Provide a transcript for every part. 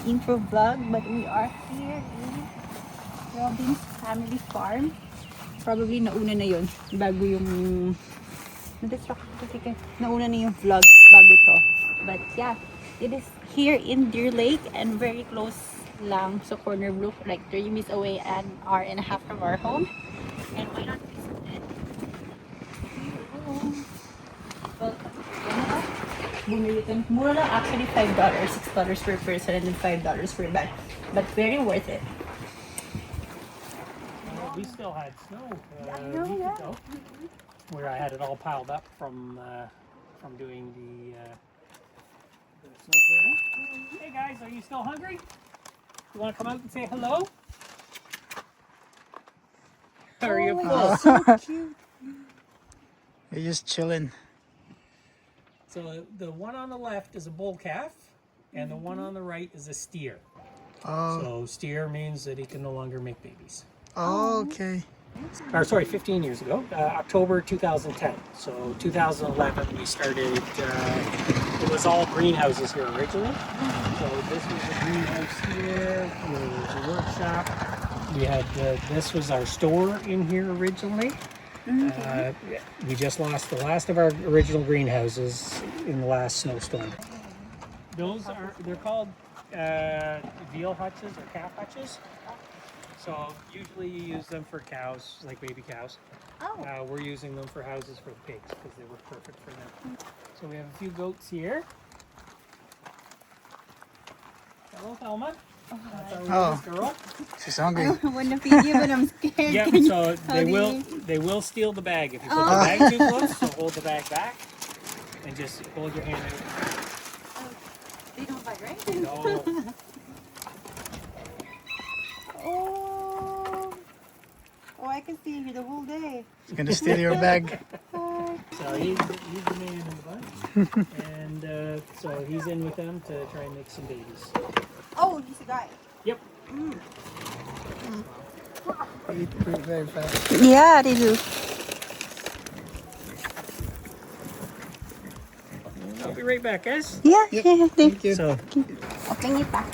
intro vlog, but we are here in Robin's family farm. Probably nauna na yun bago yung na-distract kasi nauna na yung vlog bago to. But yeah, it is here in Deer Lake and very close lang sa Corner Brook, like 30 minutes away, an hour and a half from our home. And why not visit it? Bumili ka. Mura lang actually, $5, $6 per person, and then $5 per bag. But very worth it. We still had snow a week ago, where I had it all piled up from doing the snow clearing. Hey guys, are you still hungry? You want to come out and say hello? Are you full? So cute. You're just chilling. So the one on the left is a bull calf, and the one on the right is a steer. Oh, So steer means that he can no longer make babies. okay. Or sorry, 15 years ago, October 2010. So 2011 we started, it was all greenhouses here originally. So this was a greenhouse here, there was a workshop. We had, this was our store in here originally. We just lost the last of our original greenhouses in the last snowstorm. Those are, they're called veal hutches or calf hutches. So usually you use them for cows, like baby cows. Oh. We're using them for houses for the pigs because they were perfect for them. So we have a few goats here. Hello, Thelma. That's our little girl. She's hungry. I want to feed you, but I'm scared. Yep. So they will steal the bag if you put the bag too close. So hold the bag back and just hold your hand out. They don't bite, right? No. Oh, I can see you the whole day. She's gonna steal your bag. So he's the man in the bunch, and so he's in with them to try and make some babies. Oh, he's a guy. Yep. They eat very fast. Yeah, they do. I'll be right back, guys. Yeah, Yep. yeah, they. Thank you. So Okay, niya pa.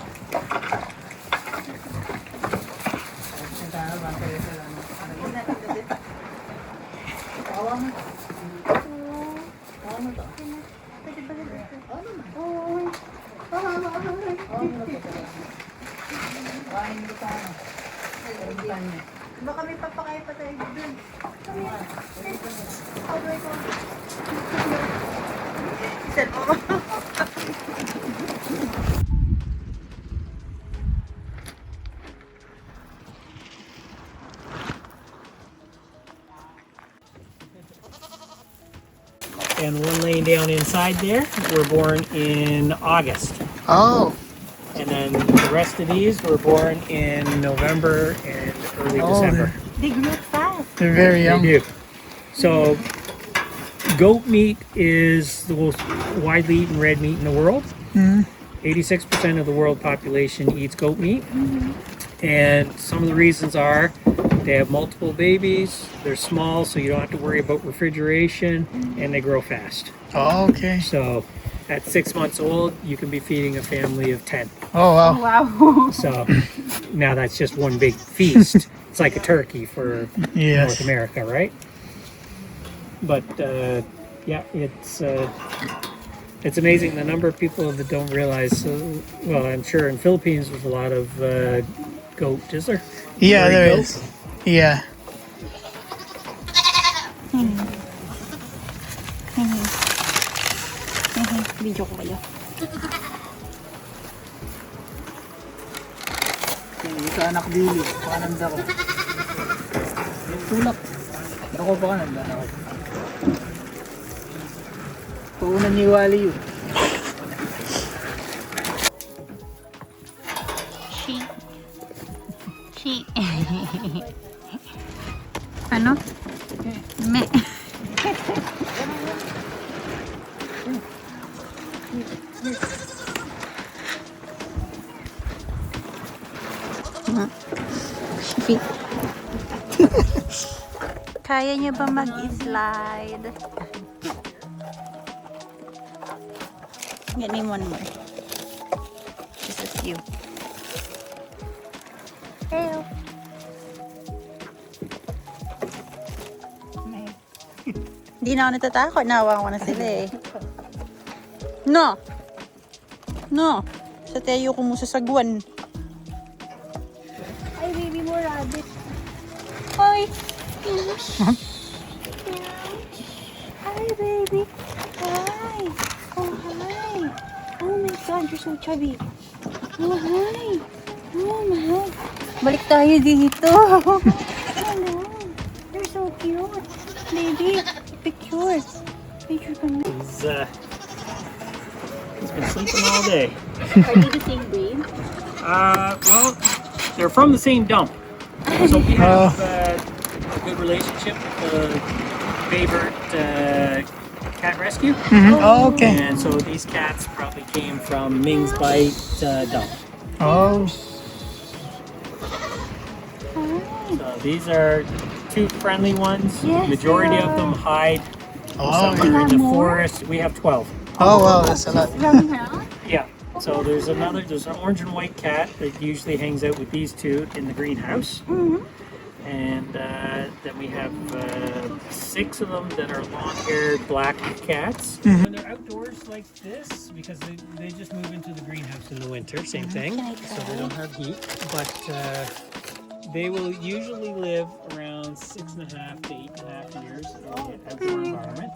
Baka may papakaya pa tayo dun. Isa po. and one laying down inside there were born in August. Oh, And then the rest of these were born in November and early December. They grew up fast. they're very They young. do. So goat meat is the most widely eaten red meat in the world. 86% of the world population eats goat meat. And some of the reasons are they have multiple babies, they're small so you don't have to worry about refrigeration, and they grow fast. Oh, okay. So at 6 months old, you can be feeding a family of 10. Oh, wow. Wow. So now that's just one big feast. It's like a turkey for Yes. North America, right? But yeah, it's amazing the number of people that don't realize. Well, I'm sure in Philippines there's a lot of goat. Is there? Yeah, Dairy there goat? is. Yeah. Video ko kayo. Ito anak dili. Pananda ko. Tulak. Ako pa kananda. Paunan ni Wally yun. She. Ano? Me. Kaya niya ba mag-slide? Get me one more. Just a few. Hello. Hindi na ako natatakot. Nawa ko na sila eh. No! No! Sa tayo ko mo sasagwan. Ay, baby mo, rabbit. Hi! Hi, baby. Hi! Oh, hi! Oh my God, you're so chubby. Oh, hi! Oh, my. Balik tayo dito. Hello. You're so cute. Baby, picture. Picture kami. He's been sleeping all day. Are they the same breed? Well, they're from the same dump. So we have a good relationship with the favorite cat rescue. Oh, okay. And so these cats probably came from Ming's Bite dump. Oh. So these are two friendly ones. Yes, Majority they of them hide. Oh, Some are in the more? forest. We have 12. oh wow, that's a lot. Running around? Yeah. So there's an orange and white cat that usually hangs out with these two in the greenhouse. Mm-hmm. And then we have 6 of them that are long-haired black cats. When they're outdoors like this, because they just move into the greenhouse in the winter, same thing, so they don't have heat. But they will usually live around 6.5 to 8.5 years in an outdoor environment.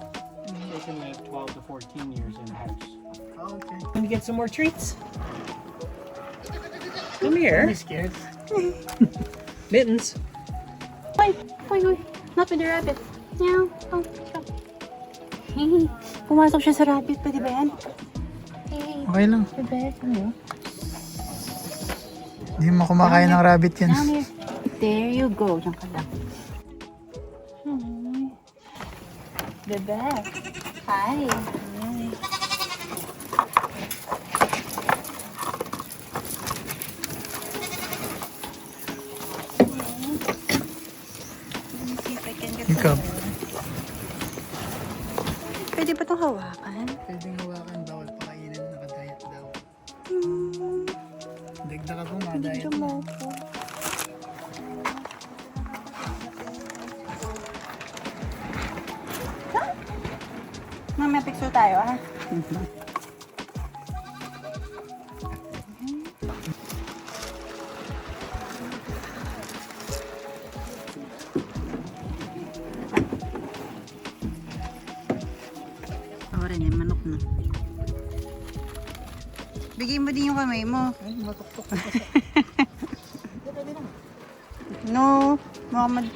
They can live 12 to 14 years in a house. Okay. Can we get some more treats? Come here. I'm scared. Mittens. Wait. Not with the rabbit. Meow. Oh, stop. Pumasok siya sa rabbit. Pwede ba yan? Hey. Okay lang. Bebe, ano? Hindi mo kumakain ng rabbit yan. Down here. There you go. Diyan ka lang. Bebe. Hi. Hi. Ikaw. Pwede ba itong hawakan? Pwedeng hawakan, bawal pakainin, nakadiet daw. Dagdag ako, ma-diet na. Mamaya picture tayo, ha? Ako rin yan, manok na. Bigay mo din yung kamay mo. Ay, matuktok. No, Muhammad.